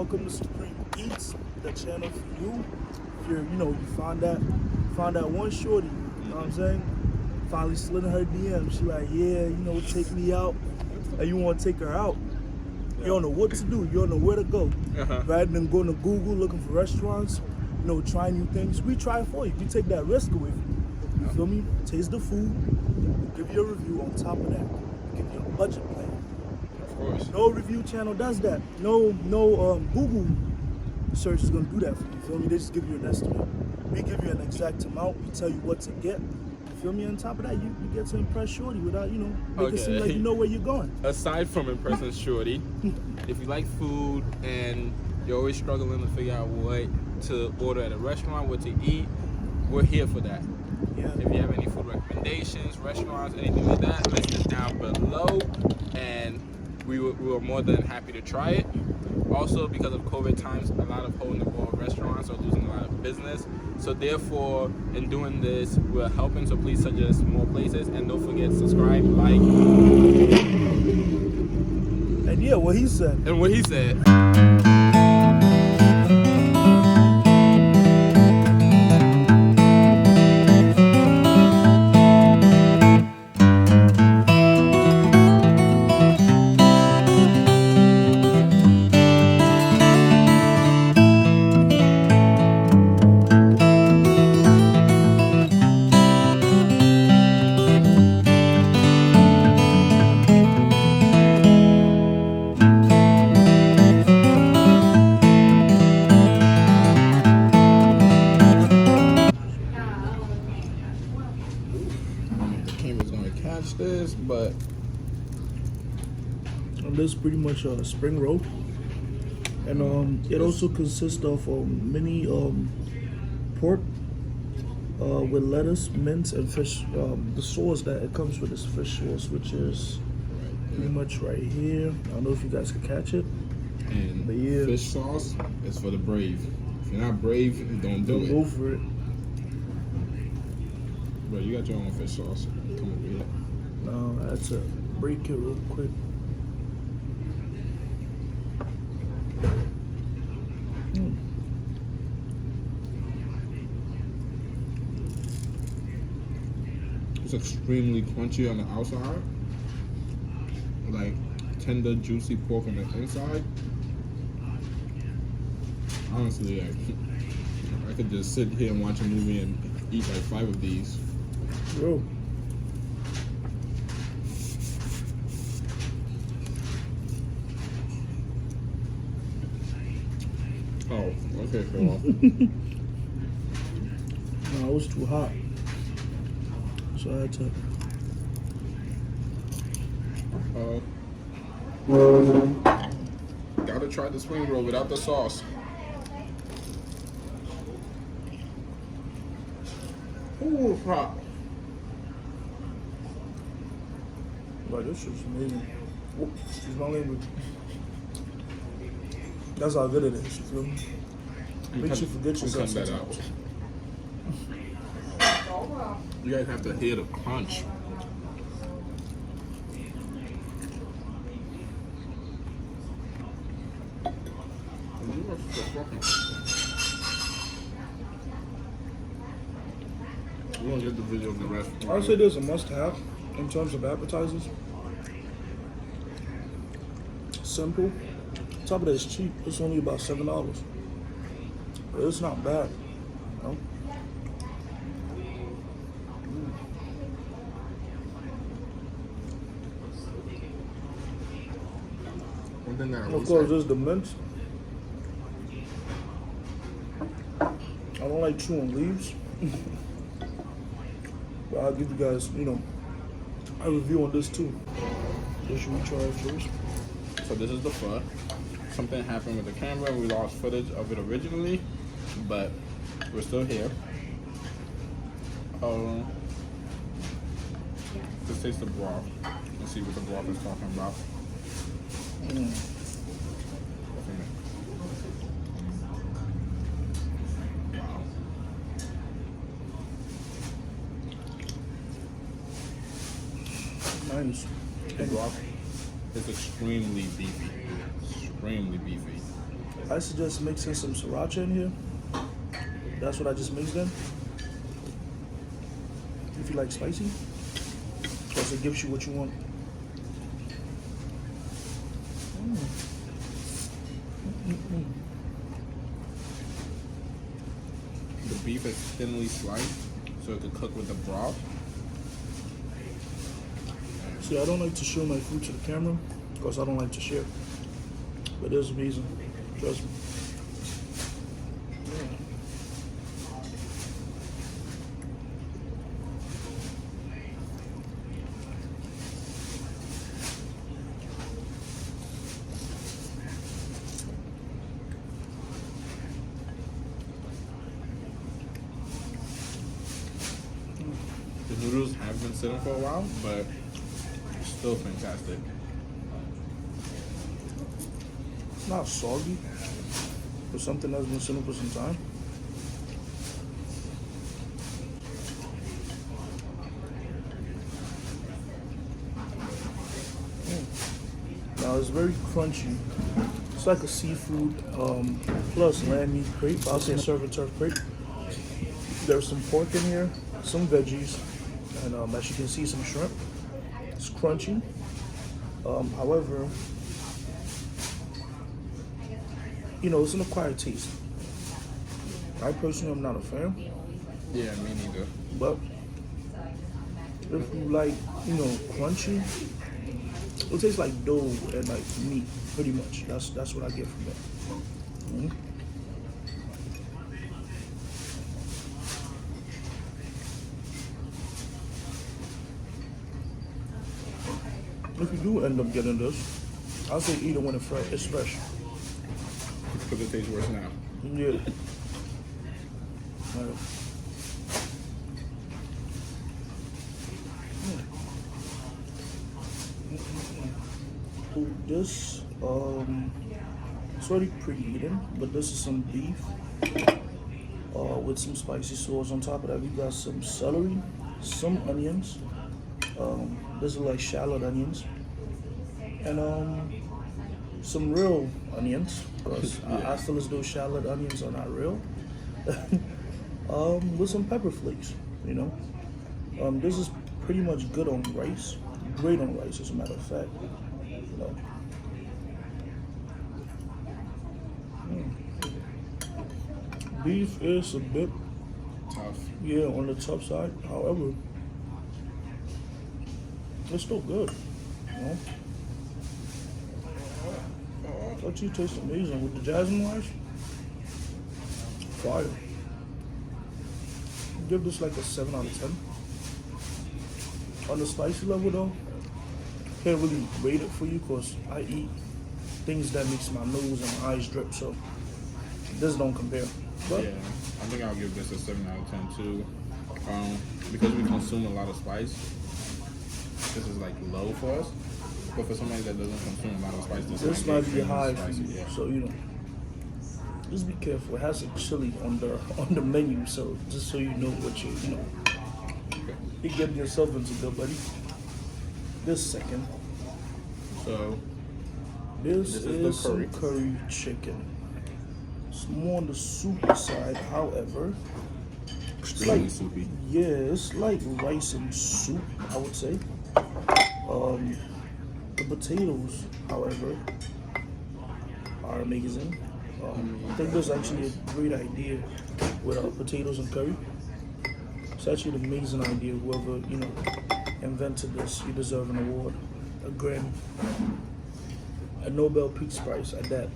welcome to Supreme Eats, the channel for you. If you're, you find that one shorty, you know what I'm saying? Finally slid in her DM. She like, yeah, take me out. And you want to take her out. You don't know what to do. You don't know where to go. Rather than going to Google looking for restaurants, trying new things, we try it for you. We take that risk away from you. You feel me? Taste the food. Give you a review on top of that. Give you a budget plan. Of course. No review channel does that. No Google search is gonna do that for you. You feel me? They just give you an estimate. We give you an exact amount. We tell you what to get. You feel me? On top of that, you get to impress shorty without make it seem like you know where you're going. Aside from impressing shorty, if you like food and you're always struggling to figure out what to order at a restaurant, what to eat, we're here for that. Yeah. If you have any food recommendations, restaurants, anything like that, list it down below, and we were more than happy to try it. Also, because of COVID times, a lot of hole-in-the-wall restaurants are losing a lot of business. So therefore, in doing this, we're helping. So please suggest more places, and don't forget subscribe, like, and yeah, what he said. And what he said. This, but this is pretty much a spring roll, and it also consists of mini pork with lettuce, mint, and fish. The sauce that it comes with is fish sauce, which is pretty much right here. I don't know if you guys can catch it. And but yeah, fish sauce is for the brave. If you're not brave, don't do it. Go for it. Bro, you got your own fish sauce. Come over here. No, I had to break it real quick. It's extremely crunchy on the outside, like tender, juicy pork on the inside. Honestly, I could just sit here and watch a movie and eat like 5 of these. Bro. Oh, okay, Phil. No, it was too hot. So I had to. Gotta try the spring roll without the sauce. Ooh, hot. Like, this shit's amazing. Oh, excuse my language. That's how good it is, you feel me? Makes you forget yourself sometimes. You guys have to hear the crunch. We're gonna get the video of the rest. I would say there's a must-have in terms of appetizers. Simple. Top of that is cheap. It's only about $7. But it's not bad. One thing that of course, there's the mint. I don't like chewing leaves. But I'll give you guys, a review on this too. So should we try it first? So this is the pho. Something happened with the camera. We lost footage of it originally, but we're still here. Let's taste the broth and see what the broth is talking about. Wow. Nice. The broth It's extremely beefy. Extremely beefy. I suggest mixing some sriracha in here. That's what I just mixed in. If you like spicy, because it gives you what you want. The beef is thinly sliced, so it could cook with the broth. See, I don't like to show my food to the camera because I don't like to share. But it's amazing. Trust me. The noodles have been sitting for a while, but it's still fantastic. It's not soggy, but something that's been sitting for some time. Now it's very crunchy. It's like a seafood plus lamb meat crepe. I'll say surf and turf crepe. There's some pork in here, some veggies, and as you can see, some shrimp. It's crunchy. However, it's an acquired taste. I personally am not a fan, Yeah, me neither. but if you like, crunchy, it tastes like dough and like meat, pretty much. That's what I get from it. Mhm. If you do end up getting this, I'll say eat it when it's fresh. Because it tastes worse now. Yeah. Alright. Oh, this it's already pre-eaten, but this is some beef with some spicy sauce. On top of that, we got some celery, some onions. This is like shallot onions, and some real onions, because I feel as though shallot onions are not real. With some pepper flakes, This is pretty much good on rice, great on rice, as a matter of fact. Beef is a bit Tough. on the tough side. However, it's still good. Actually tastes amazing with the jasmine rice. Fire. Give this like a 7 out of 10. On the spicy level though, can't really rate it for you because I eat things that makes my nose and my eyes drip, so this don't compare. But Yeah, I think I'll give this a 7 out of 10 too. Because we consume a lot of spice, this is like low for us. But for somebody that doesn't consume a lot of spice, this might be high for spicy. you. Yeah. So just be careful. It has some chili on the menu, so just so you know what you're getting yourself into, good buddy. This second. So This is is the curry. some curry chicken. It's more on the soupy side, however. extremely soupy. Yeah, it's like rice and soup, I would say. The potatoes, however, are amazing. I think that's actually a great idea with potatoes and curry. It's actually an amazing idea. Whoever invented this, you deserve an award, a Grammy, a Nobel Peace Prize at that.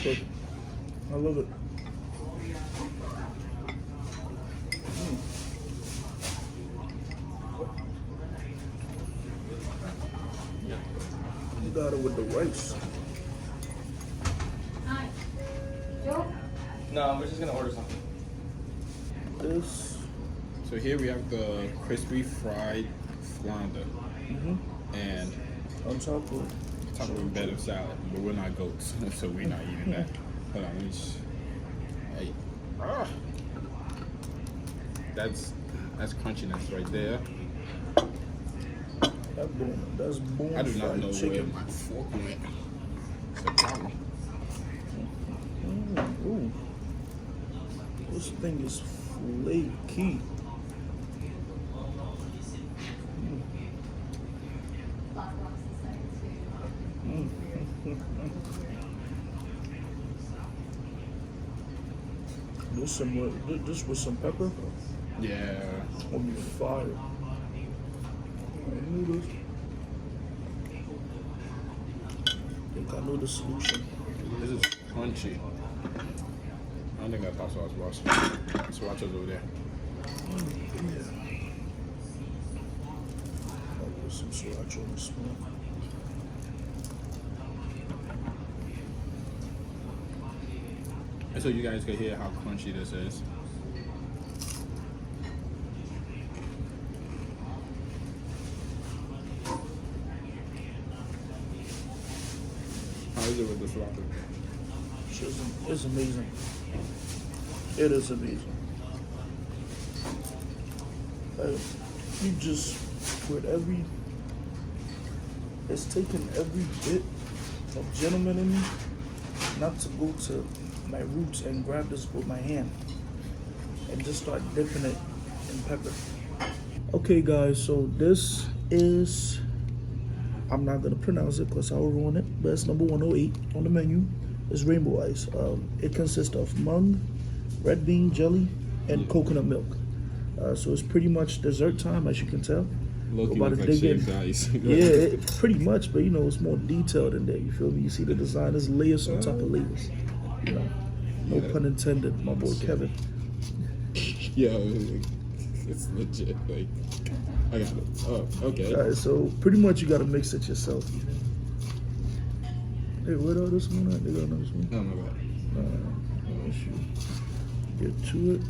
But I love it. You got it with the rice. No, we're just gonna order something. This. So here we have the crispy fried flounder, and On top of a bed of salad. But we're not goats, so we're not eating that. Hold on, let me. Hey, that's crunchiness right there. That's bone I do not know fried where chicken. my fork went. It's a problem. Ooh. This thing is flaky. This with some pepper. Yeah. Gonna be fire. Noodles. I think I know the solution. This is crunchy. I don't think that's hot sauce, boss. Sriracha's over there. Yeah. I'll put some sriracha on the spoon. And so you guys can hear how crunchy this is. How is it with the sriracha? It's amazing. It is amazing. You just, with every, it's taken every bit of gentleman in me not to go to my roots and grab this with my hand and just start dipping it in pepper. Okay guys, so this is, I'm not gonna pronounce it because I'll ruin it, but it's number 108 on the menu. It's rainbow ice. It consists of mung, red bean jelly, and coconut milk. So it's pretty much dessert time, as you can tell. Loki About looks to like dig in. shaved ice. Yeah, pretty much, but you know, it's more detailed in there. You feel me? You see the design, there's layers on top of layers. You know, no pun intended, my boy Kevin. Yo, it's legit. Like, I got it. Oh, okay. Alright, so pretty much you gotta mix it yourself. Hey, where all this one at? They got another one? Oh my god. Once you get to it.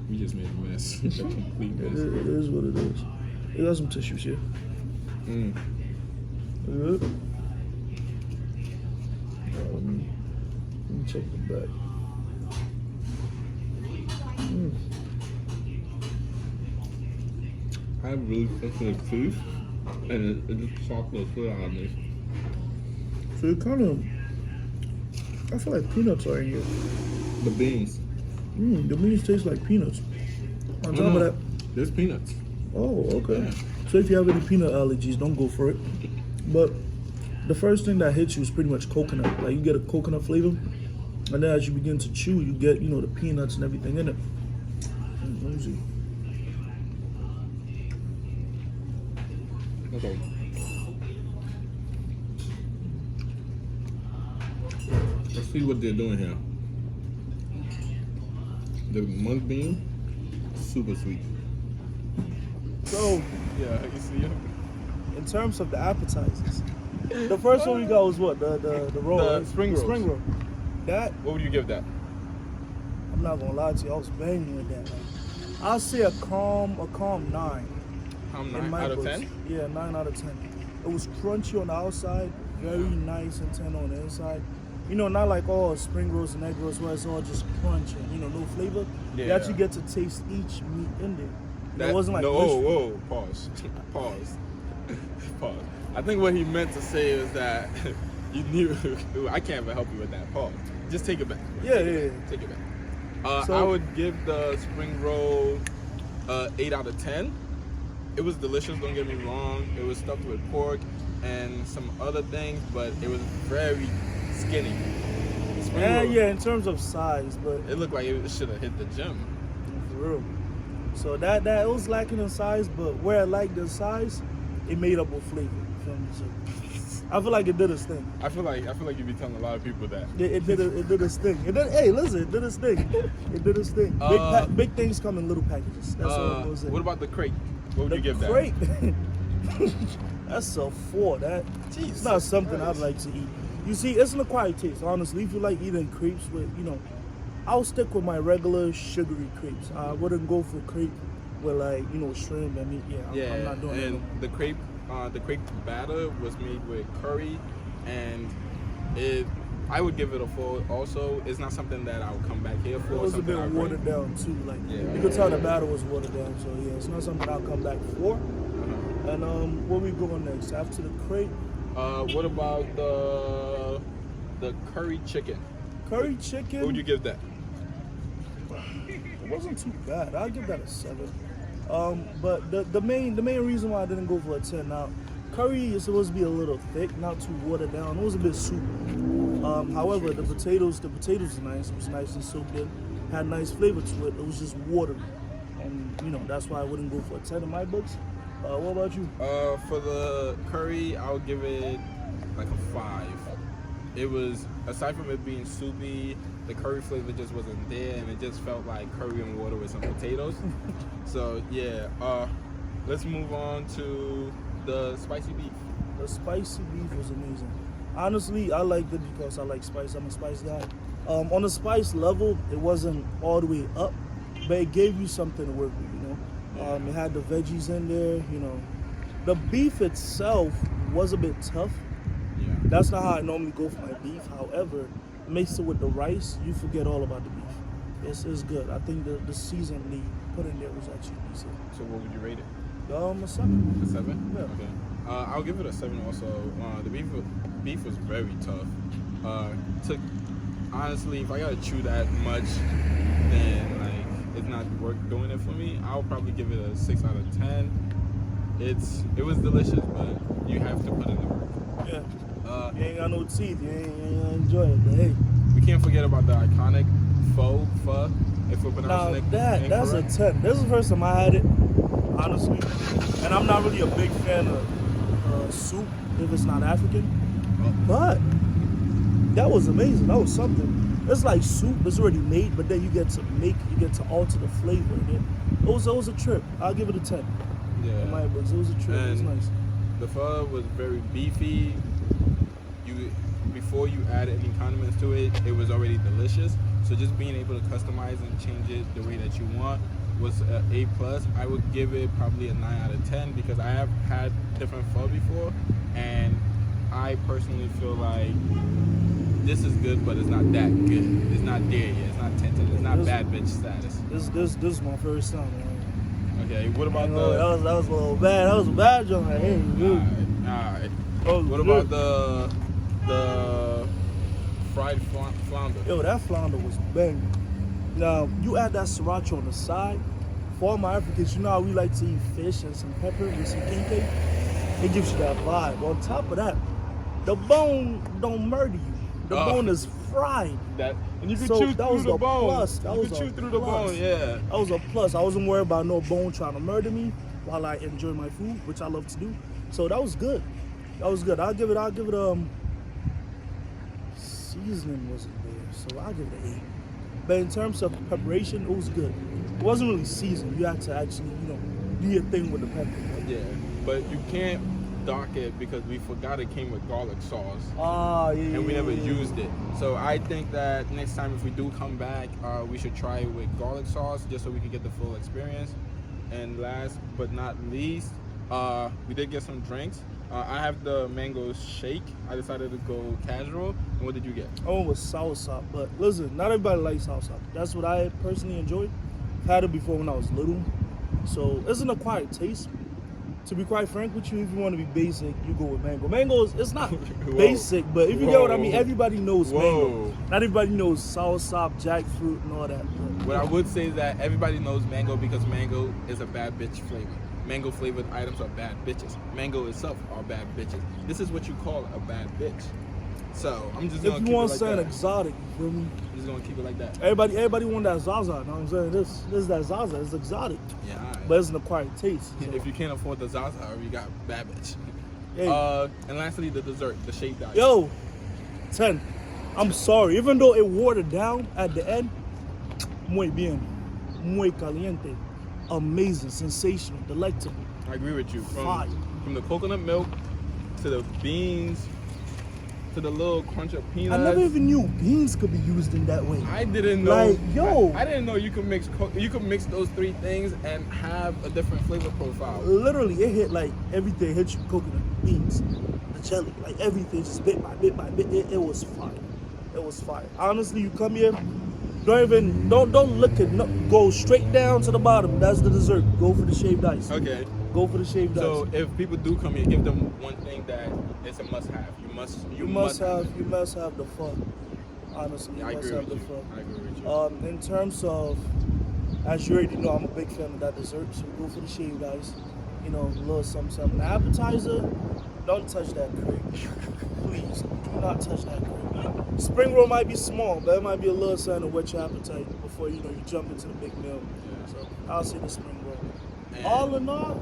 We just made a mess. A complete It mess. is what it is. You got some tissues here. Good. Let me check the back. I have really sensitive teeth, and it just shocked the shit out of me. So it kind of, I feel like peanuts are in here. The beans. The beans taste like peanuts. On top of that, there's peanuts. oh, okay. Yeah. So if you have any peanut allergies, don't go for it. But the first thing that hits you is pretty much coconut. Like you get a coconut flavor, and then as you begin to chew, you get, you know, the peanuts and everything in it. Let me see. Okay. Let's see what they're doing here. The mung bean, super sweet. So Yeah, you see it? in terms of the appetizers, the first one we got was what? The roll, The right? spring The rolls. spring roll. That, What would you give that? I'm not gonna lie to you, I was banging with that. Like, I'll say a calm 9. How in 9 my out of books. 10? Yeah, 9 out of 10. It was crunchy on the outside, very nice and tender on the inside. You know, not like all spring rolls and egg rolls where it's all just crunch and, you know, no flavor. You Yeah. actually get to taste each meat in there. That It wasn't like no, blistered. whoa, pause, pause, pause. I think what he meant to say is that you knew. I can't even help you with that. Pause. Just take it back. Yeah, Take yeah, it yeah. back. Take it back. So- I would give the spring roll 8 out of 10. It was delicious. Don't get me wrong. It was stuffed with pork and some other things, but it was very skinny. Spring roll, Yeah, in terms of size, but It looked like it should have hit the gym. for real. So that it was lacking in size, but where I liked the size, it made up with flavor. You feel me? So I feel like it did its thing. I feel like you be telling a lot of people that. It did its thing. Hey, listen, it did its thing. It did its thing. Big things come in little packages. That's all I'm gonna say. What about the crate? What would you give that? Crate. That's a 4. It's Jesus not something Christ. I'd like to eat. You see, it's an acquired taste. Honestly, if you like eating crepes with, you know, I'll stick with my regular sugary crepes. I wouldn't go for crepe with, like, you know, shrimp and meat. Yeah, I'm not doing that. and the crepe batter was made with curry, and it I would give it a 4 also. It's not something that I would come back here for. It was a something bit I'd watered bring. down too. Like Yeah. you could tell the battle was watered down. So yeah, it's not something I'll come back for. Uh-huh. And where we going next? After the crate, What about the curry chicken? curry chicken. What would you give that? It wasn't too bad. I'll give that a 7. But the main reason why I didn't go for a 10 now, curry is supposed to be a little thick, not too watered down. It was a bit soupy. However, the potatoes was nice. It was nice and soaked in, had nice flavor to it. It was just watery, and that's why I wouldn't go for a 10 in my books. What about you? For the curry, I would give it like a 5. It was, aside from it being soupy, the curry flavor just wasn't there, and it just felt like curry and water with some potatoes. So yeah, let's move on to the spicy beef. The spicy beef was amazing. Honestly, I liked it because I like spice. I'm a spice guy. On the spice level, it wasn't all the way up, but it gave you something to work with, It had the veggies in there, The beef itself was a bit tough. Yeah. That's not how I normally go for my beef. However, mixed it with the rice, you forget all about the beef. It's good. I think the season they put in there was actually decent. So what would you rate it? A 7. A 7? Yeah. Okay. I'll give it a 7 also. The beef was very tough. Honestly, if I gotta chew that much, then like it's not worth doing it for me. I'll probably give it a 6 out of 10. It was delicious, but you have to put in the work. Yeah. You ain't got no teeth. You ain't enjoy it. But hey. We can't forget about the iconic pho, if we're Now pronouncing it that's a incorrect. 10. This is the first time I had it, honestly. And I'm not really a big fan of soup if it's not African. But that was amazing. That was something. It's like soup. It's already made, but then you get to alter the flavor in it. It was a trip. I'll give it a 10. Yeah. In my books, it was a trip. It was And nice. the pho was very beefy. Before you add any condiments to it, it was already delicious. So just being able to customize and change it the way that you want was an A+. I would give it probably a 9 out of 10 because I have had different pho before, and I personally feel like this is good, but it's not that good. It's not there yet. It's not tinted. It's not bad bitch status. This is my first time, man. Okay, what about that was a little bad. That was a bad joint. Hey, dude. Alright. Oh, What good. about the fried flounder? Yo, that flounder was banging. Now, you add that sriracha on the side. For all my Africans, you know how we like to eat fish and some pepper with some kenke? It gives you that vibe. On top of that, the bone don't murder you. The bone is fried. And you can So chew that through was the a bone. plus. That You was can a chew through the plus. bone, yeah. That was a plus. I wasn't worried about no bone trying to murder me while I enjoy my food, which I love to do. So that was good. That was good. I'll give it seasoning wasn't there, so I'll give it an 8. But in terms of preparation, it was good. It wasn't really seasoned. You had to actually, do your thing with the pepper. Yeah, but you can't dock it because we forgot it came with garlic sauce. Ah, yeah. And we never yeah. used it. So I think that next time if we do come back, we should try it with garlic sauce just so we can get the full experience. And last but not least, we did get some drinks. I have the mango shake. I decided to go casual. And what did you get? I went with soursop, but listen, not everybody likes soursop. That's what I personally enjoyed. Had it before when I was little, so it's an acquired taste. To be quite frank with you, if you want to be basic, you go with mango. Mango is not basic, but if you get what I mean, everybody knows mango. Not everybody knows soursop, jackfruit, and all that. What I would say is that everybody knows mango because mango is a bad bitch flavor. Mango flavored items are bad bitches. Mango itself are bad bitches. This is what you call a bad bitch. So I'm just gonna If you keep want it like something that. exotic, you feel me? I'm just gonna keep it like that. Everybody want that Zaza, you know what I'm saying? This is that Zaza, it's exotic, Yeah, all right. but it's an acquired taste. So. If you can't afford the Zaza, you got bad bitch. Hey. And lastly, the dessert, the shaved ice. Yo, 10. I'm sorry, even though it watered down at the end, muy bien, muy caliente, amazing, sensational, delectable. I agree with you. Fire. From the coconut milk to the beans to the little crunch of peanuts. I never even knew beans could be used in that way. I didn't know. Like, yo. I didn't know you could mix those three things and have a different flavor profile. Literally, it hit like everything hit you: coconut, beans, the jelly, like everything, just bit by bit by bit. It was fire. It was fire. Honestly, you come here, don't look at go straight down to the bottom. That's the dessert. Go for the shaved ice. Okay. Go for the shaved ice. So if people do come here, give them one thing that is a must-have. You must have the fun. Honestly, you I must agree have with the you. fun. I agree with you. In terms of, as you already know, I'm a big fan of that dessert. So go for the shaved ice. You know, a little something. The appetizer, don't touch that crepe. Please, do not touch that crepe. Spring roll might be small, but it might be a little something to wet your appetite before you jump into the big meal. Yeah. So I'll say the spring roll. And All in all,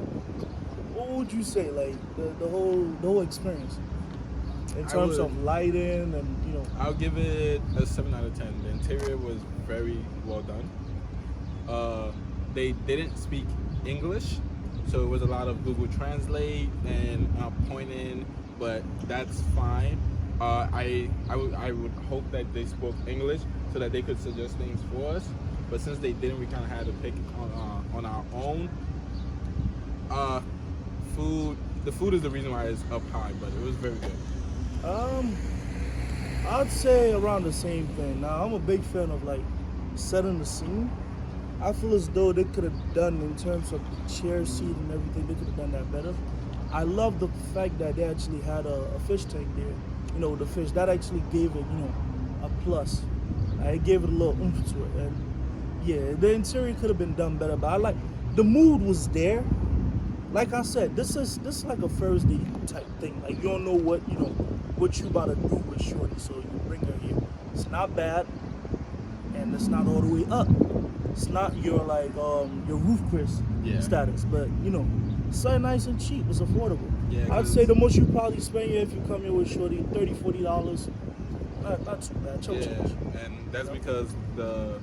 what would you say, like the whole experience in terms of lighting and I'll give it a 7 out of 10. The interior was very well done. They didn't speak English, so it was a lot of Google Translate and pointing, but that's fine. I would hope that they spoke English so that they could suggest things for us. But since they didn't, we kind of had to pick on our own. The food is the reason why it's up high, but it was very good. I'd say around the same thing. Now, I'm a big fan of like setting the scene. I feel as though they could have done in terms of the chair seat and everything, they could have done that better. I love the fact that they actually had a fish tank there. The fish, that actually gave it, a plus. It gave it a little oomph to it. And yeah, the interior could have been done better, but the mood was there. Like I said, this is like a first date type thing. Like you don't know what you about to do with shorty, so you bring her here. It's not bad, and it's not all the way up. It's not your roof Chris status, but it's something nice and cheap. It's affordable. Yeah, I'd say the most you probably spend here if you come here with shorty, $30-$40. Not too bad. Change. And that's because the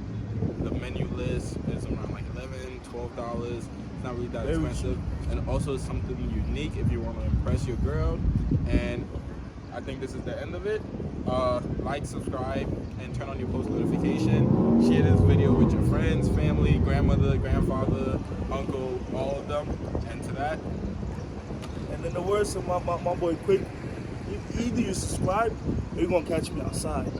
menu list is around like $11-$12. It's not really that expensive, and also something unique if you want to impress your girl. And I think this is the end of it. Like, subscribe, and turn on your post notification. Share this video with your friends, family, grandmother, grandfather, uncle, all of them. And to that. And in the words of my boy Quick, either you subscribe or you're gonna catch me outside.